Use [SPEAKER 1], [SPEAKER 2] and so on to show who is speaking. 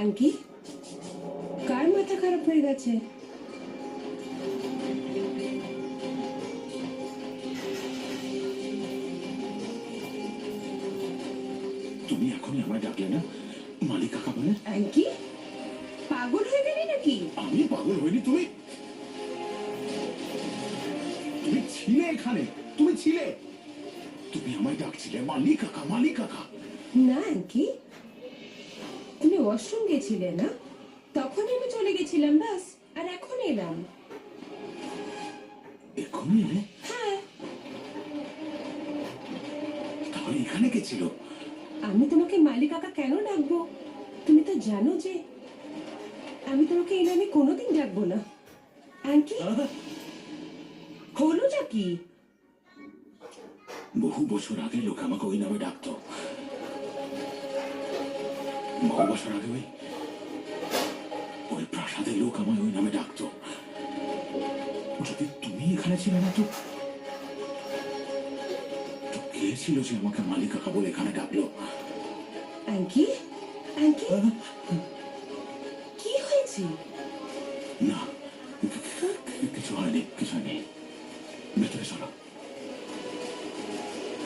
[SPEAKER 1] আঙ্কি, কার মাথা খারাপ হয়ে গেছে?
[SPEAKER 2] তুমি এখনই আমায় ডাকলে না মালিক কাকা বলে?
[SPEAKER 1] আঙ্কি, পাগল হয়ে গেলি নাকি?
[SPEAKER 2] আমি পাগল হইনি। তুমি তুমি ছিলে এখানে, তুমি ছিলে, তুমি আমায় ডাকছিলে মালিক কাকা, মালিক কাকা।
[SPEAKER 1] না আঙ্কি, তুমি ওয়াশরুম গেছিলে না? তখনই আমি চলে গেছিলাম, বাস। আর এখন এলাম।
[SPEAKER 2] এখনই এলে?
[SPEAKER 1] হ্যাঁ,
[SPEAKER 2] তাহলে এখানে কে ছিল?
[SPEAKER 1] আমি তোমাকে মালিক কাকা কেন ডাকবো? তুমি তো জানো যে আমি তোমাকে এই নামে কোনোদিন ডাকবো না। আঙ্কি, হলোটা কি?
[SPEAKER 2] বহু বছর আগে লোক আমাকে ওই নামে ডাকতো। বহু বছর আগে ওই প্রাসাদের লোক আমায় ওই নামে ডাকতো। যদি তুমি এখানে ছিলে না তো কে ছিল যে আমাকে মালিক কাকা বলে এখানে ডাকলো?
[SPEAKER 1] আঙ্কি, আঙ্কি, কি হয়েছে?
[SPEAKER 2] না, কিছু হয়নি, কিছু হয়নি। ভেতরে চলো।